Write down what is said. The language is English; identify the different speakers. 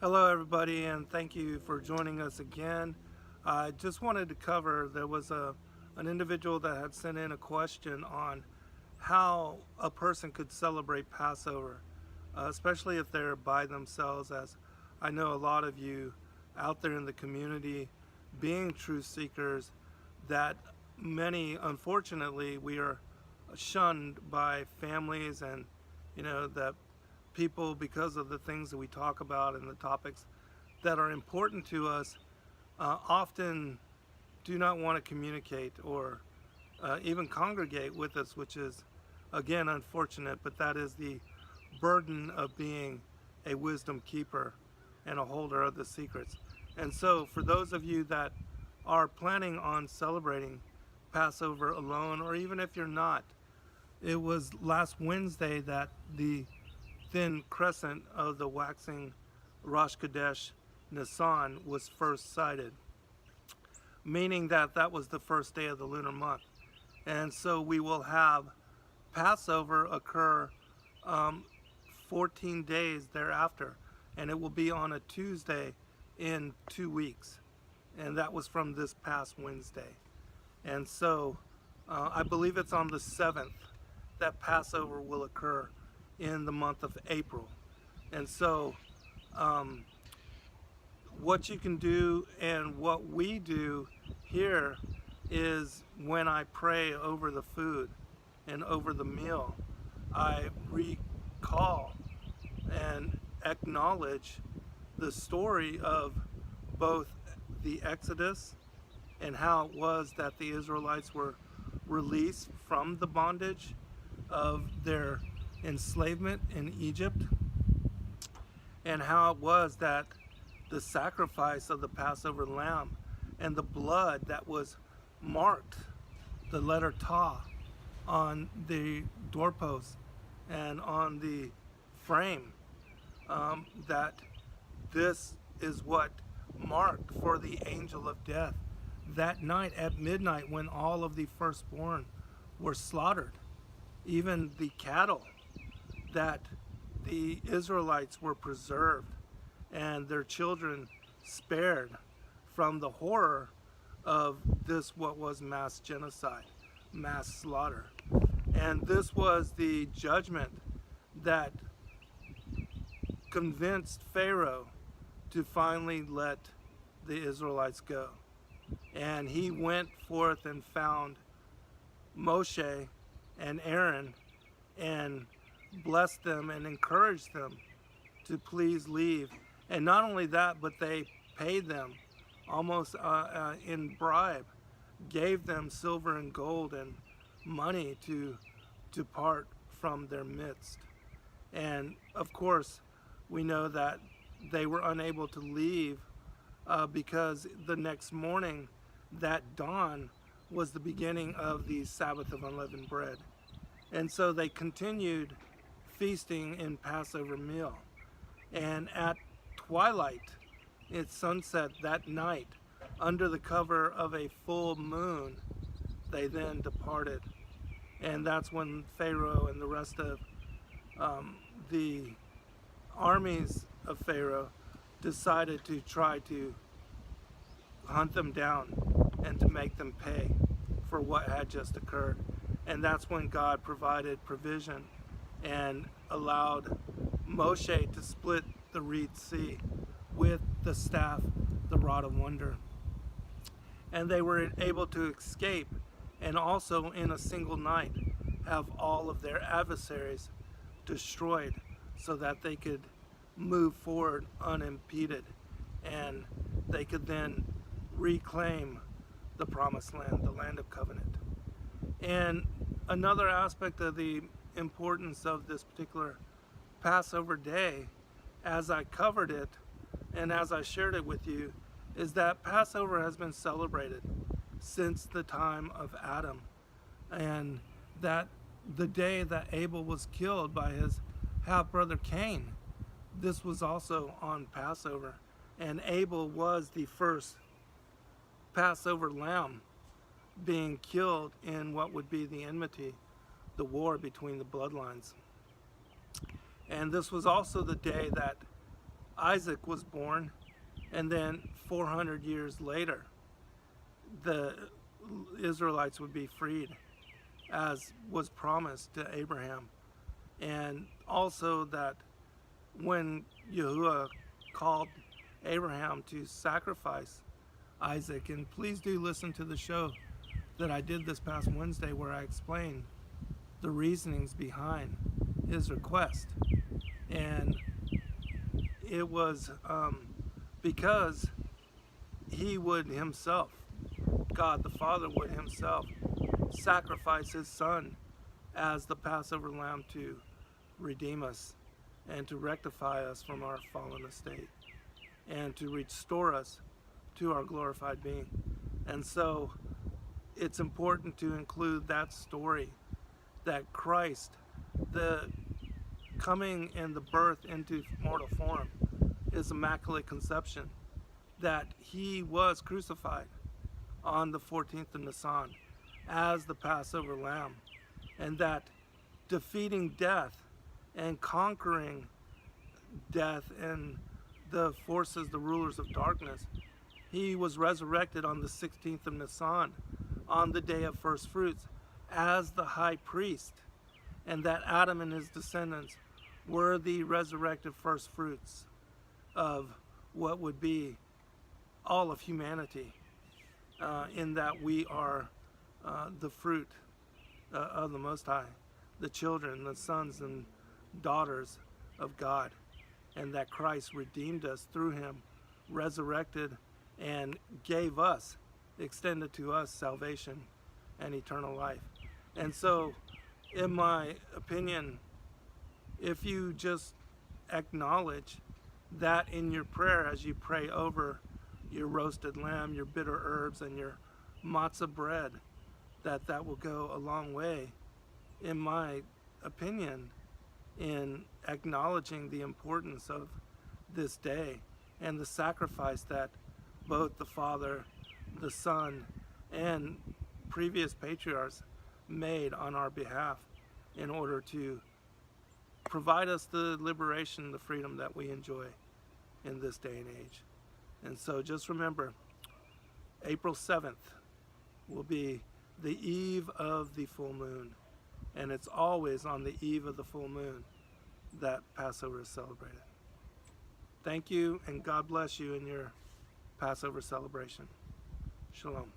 Speaker 1: Hello everybody, and thank you for joining us again. I just wanted to cover, there was an individual that had sent in a question on how a person could celebrate Passover, especially if they're by themselves, as I know a lot of you out there in the community being truth seekers, that many, unfortunately, we are shunned by families, and that people, because of the things that we talk about and the topics that are important to us, often do not want to communicate or even congregate with us, which is, again, unfortunate, but that is the burden of being a wisdom keeper and a holder of the secrets. And so, for those of you that are planning on celebrating Passover alone, or even if you're not, it was last Wednesday that the thin crescent of the waxing Rosh Chodesh Nisan was first sighted, meaning that that was the first day of the lunar month. And so we will have Passover occur 14 days thereafter, and it will be on a Tuesday in 2 weeks. And that was from this past Wednesday. And so I believe it's on the 7th that Passover will occur in the month of April. And so what you can do and what we do here is, when I pray over the food and over the meal, I recall and acknowledge the story of both the Exodus and how it was that the Israelites were released from the bondage of their enslavement in Egypt, and how it was that the sacrifice of the Passover Lamb and the blood that was marked, the letter Tah, on the doorpost and on the frame, that this is what marked for the angel of death that night at midnight, when all of the firstborn were slaughtered, even the cattle, that the Israelites were preserved and their children spared from the horror of this, what was mass genocide, mass slaughter. And this was the judgment that convinced Pharaoh to finally let the Israelites go. And he went forth and found Moshe and Aaron and blessed them and encouraged them to please leave. And not only that, but they paid them almost in bribe, gave them silver and gold and money to depart from their midst. And of course, we know that they were unable to leave because the next morning, that dawn, was the beginning of the Sabbath of unleavened bread. And so they continued feasting in Passover meal. And at twilight, at sunset that night, under the cover of a full moon, they then departed. And that's when Pharaoh and the rest of the armies of Pharaoh decided to try to hunt them down and to make them pay for what had just occurred. And that's when God provided provision and allowed Moshe to split the Reed Sea with the staff, the rod of wonder. And they were able to escape, and also in a single night have all of their adversaries destroyed, so that they could move forward unimpeded, and they could then reclaim the promised land, the land of covenant. And another aspect of the importance of this particular Passover day, as I covered it and as I shared it with you, is that Passover has been celebrated since the time of Adam, and that the day that Abel was killed by his half-brother Cain, this was also on Passover, and Abel was the first Passover lamb being killed in what would be the enmity, the war between the bloodlines. And this was also the day that Isaac was born, and then 400 years later, the Israelites would be freed, as was promised to Abraham. And also that when Yahuwah called Abraham to sacrifice Isaac, and please do listen to the show that I did this past Wednesday where I explained the reasonings behind his request. And it was because he would himself, God the Father would himself sacrifice his son as the Passover Lamb to redeem us and to rectify us from our fallen estate and to restore us to our glorified being. And so it's important to include that story, that Christ, the coming and the birth into mortal form, is immaculate conception, that he was crucified on the 14th of Nisan as the Passover Lamb, and that defeating death and conquering death and the forces, the rulers of darkness, he was resurrected on the 16th of Nisan, on the day of first fruits, as the high priest, and that Adam and his descendants were the resurrected first fruits of what would be all of humanity, in that we are the fruit of the Most High, the children, the sons and daughters of God, and that Christ redeemed us through him, resurrected, and gave us, extended to us, salvation and eternal life. And so, in my opinion, if you just acknowledge that in your prayer as you pray over your roasted lamb, your bitter herbs, and your matzah bread, that will go a long way, in my opinion, in acknowledging the importance of this day and the sacrifice that both the Father, the Son, and previous patriarchs made on our behalf in order to provide us the liberation, the freedom that we enjoy in this day and age. And so just remember, April 7th will be the eve of the full moon. And it's always on the eve of the full moon that Passover is celebrated. Thank you, and God bless you in your Passover celebration. Shalom.